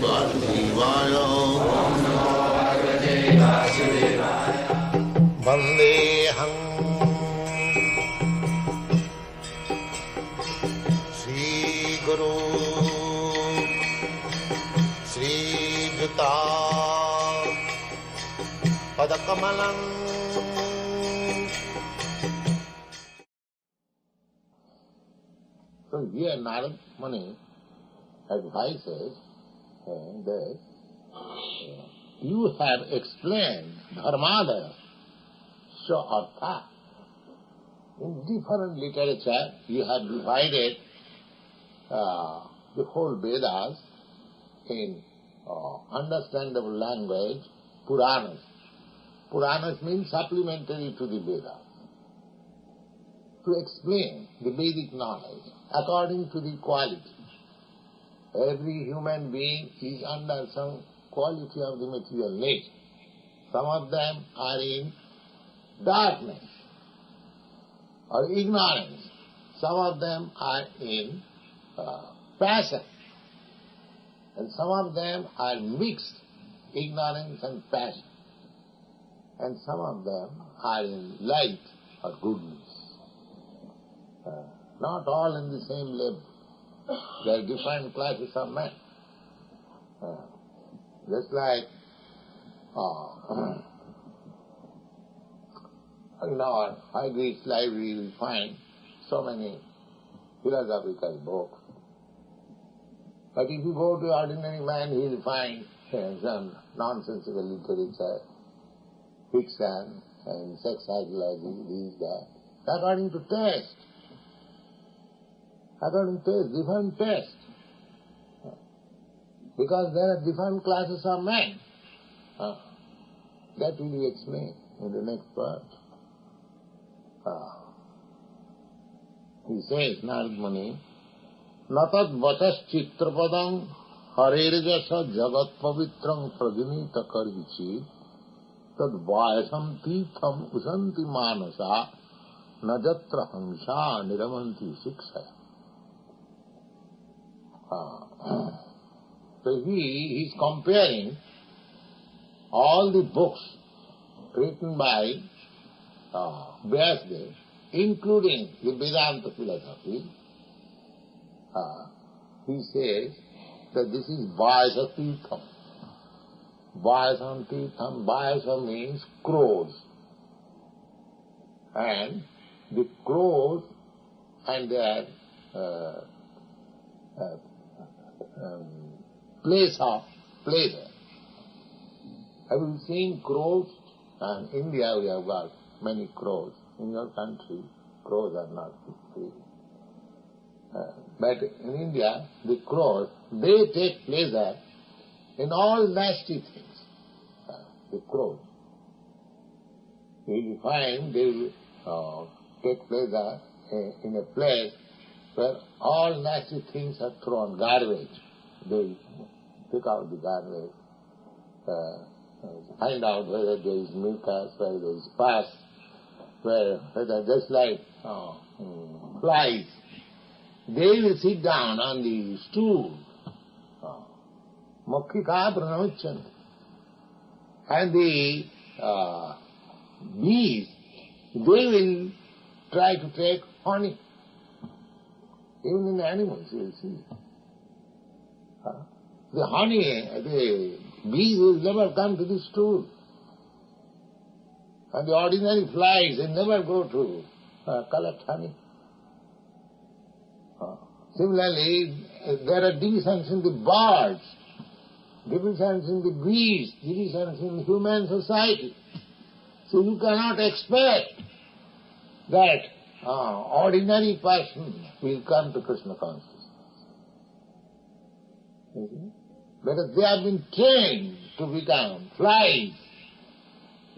Vasudevaya. Vandeham Sri Guru Sri Juta Padakamalam. So here Narad Muni advises that you have explained Dharmadaya, so Artha. In different literature you have divided the whole Vedas in understandable language, Puranas. Puranas means supplementary to the Vedas. To explain the Vedic knowledge according to the quality. Every human being is under some quality of the material nature. Some of them are in darkness or ignorance. Some of them are in passion. And some of them are mixed, ignorance and passion. And some of them are in light or goodness. Not all in the same level. There are different classes of men. Just like in our high Greek library we find so many philosophical books. But if you go to ordinary man, he will find some nonsensical literature, fiction, and sex psychology, this, that. According to taste. According to taste, different taste. Because there are different classes of men. That will be explained in the next part. He says, Narad Muni, Natad vatas chitrapadam harerjasa jagat pavitram prajunita karvichi tad vayasam titham usanti manasa najatra hamsa niramanti sikshaya. So he is comparing all the books written by Vyasadeva, including the Vedanta philosophy. He says that this is Vayasa Titham. Vayasa Titham, Vayasa means crows. And the crows and their place of pleasure. Have you seen crows? In India we have got many crows. In your country, crows are not free. But in India, the crows, they take pleasure in all nasty things. The crows. You will find they will take pleasure in a place where all nasty things are thrown, garbage. They pick out the garbage, find out whether there is mucus, whether there is pus, whether just like flies. They will sit down on the stool. Mokkika pranamachanti. And the bees, they will try to take honey. Even in animals, you will see. The honey, the bees will never come to the stool. And the ordinary flies, they never go to collect honey. Similarly, there are divisions in the birds, divisions in the bees, divisions in human society. So you cannot expect that ordinary person will come to Krishna consciousness. Because they have been trained to become flies.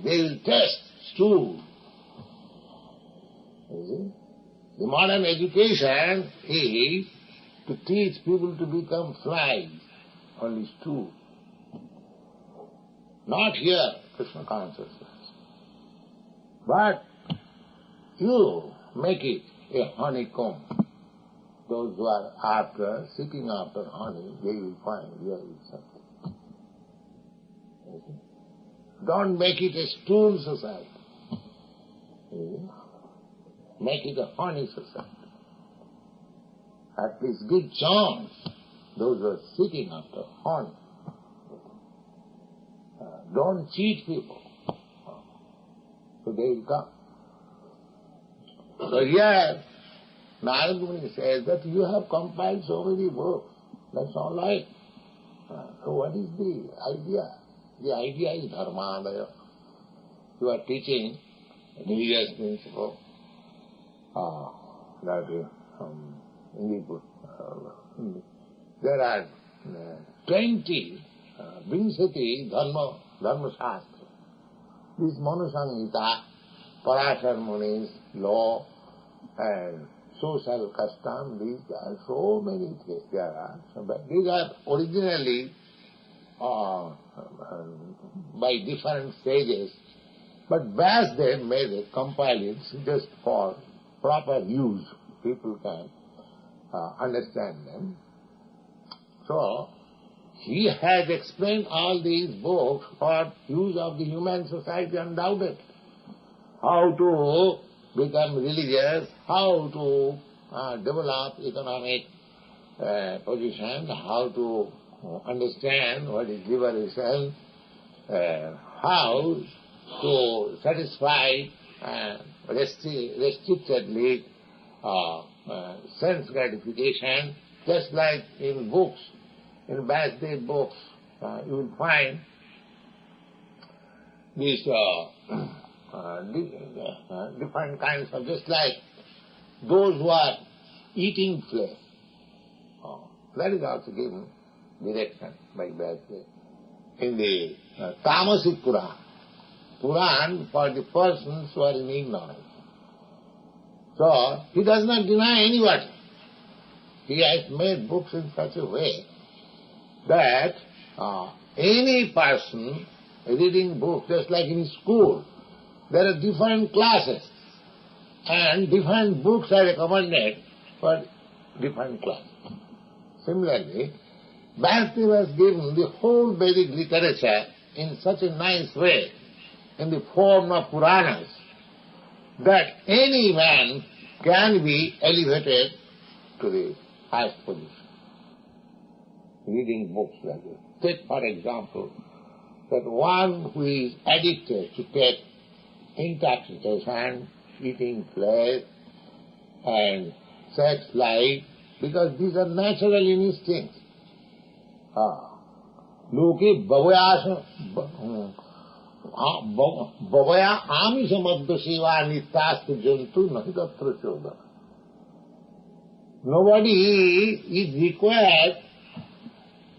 They will taste stool. The modern education is to teach people to become flies, only stool. Not here, Krishna consciousness. But you make it a honeycomb. those who are after, seeking after honey, they will find here is something. Don't make it a stool society. Make it a honey society. At least give chance those who are seeking after honey. Don't cheat people. So they will come. So here, Narada Muni says that you have compiled so many books. That's all right. So what is the idea? The idea is dharmadaya. You are teaching religious principle. There are 20 Vinsati Dharma Shastra. This Manusangita, Parashar Muni's law and social custom, these are so many things. There are. But these are originally by different stages. But Vyasdev made it, compiled it just for proper use. People can understand them. So, he has explained all these books for use of the human society undoubtedly. How to become religious, how to develop economic position, how to understand what is liberation, how to satisfy restrictedly sense gratification, just like in books. In Vyasdev books, you will find these different kinds of, just like those who are eating flesh. That is also given direction by Vyasdev. In the Tamasic Puran, Puran for the persons who are in ignorance. So, he does not deny anybody. He has made books in such a way that any person reading books, just like in school, there are different classes and different books are recommended for different classes. Similarly, Vyasdev has given the whole Vedic literature in such a nice way, in the form of Puranas, that any man can be elevated to the highest position. Reading books like this. Take, for example, that one who is addicted to take intoxication, eating flesh, and sex life, because these are natural instincts. Loke bhavaya amishamadda seva nityastu jantu nahi tatra chodana. Nobody is required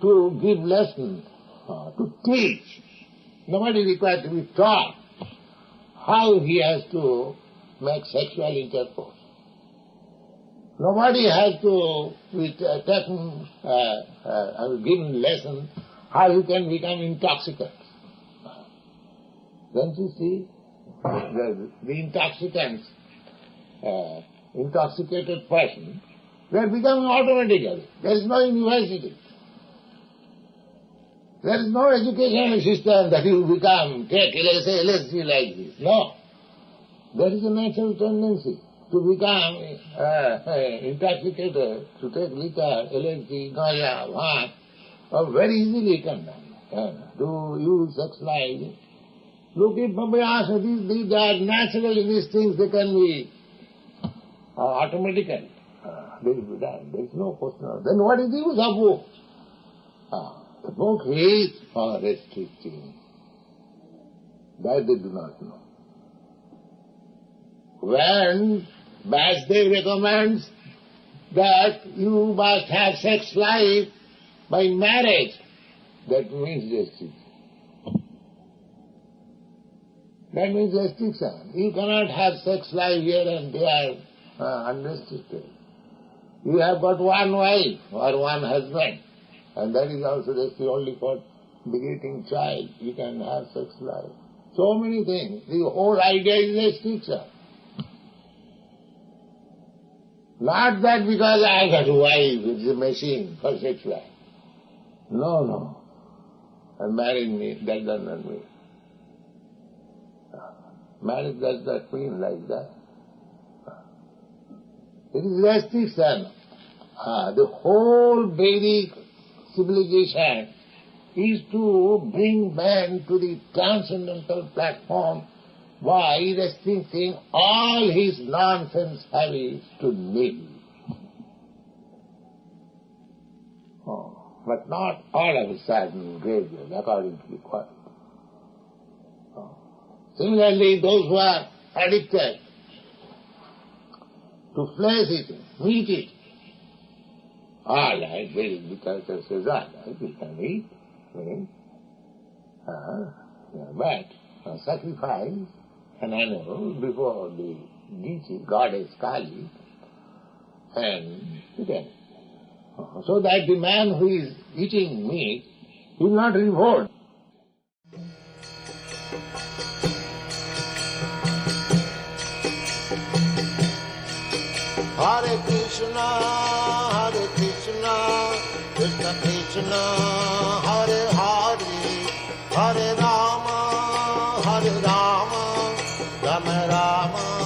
to give lessons, to teach. Nobody is required to be taught how he has to make sexual intercourse. Nobody has to be given lessons how you can become intoxicant. Don't you see? The intoxicants, intoxicated person, they are becoming automatically. There is no university. There is no educational system that you become, take LSD like this. No. There is a natural tendency to become intoxicated, to take liquor, LSD, ganja, bhang, very easily can to use sex life. Look at Babaya, these are natural instincts, they can be automatically. They will be done. There is no question. Then what is the use of book? The book is for restricting. That they do not know. When Vyasdev recommends that you must have sex life by marriage, that means restriction. That means restriction. You cannot have sex life here and there unrestricted. You have got one wife or one husband, and that is also restricted only for begetting child. You can have sex life. So many things. The whole idea is restriction. Not that because I got a wife, it's a machine for sex life. No. And marrying me, that does not mean. Marriage does not mean like that. It is restriction. The whole Vedic civilization is to bring man to the transcendental platform by restricting all his nonsense habits to nil. But not all of a sudden gradually, according to the quality. Similarly, those who are addicted to flesh eating, meat eating, all right, the culture says all right, you can eat, but sacrifice an animal before the deity, goddess Kali, and then, so that the man who is eating meat will not revolt. Hare Krishna, Krishna Krishna, Hare Hare, Hare Rama, Rama Rama.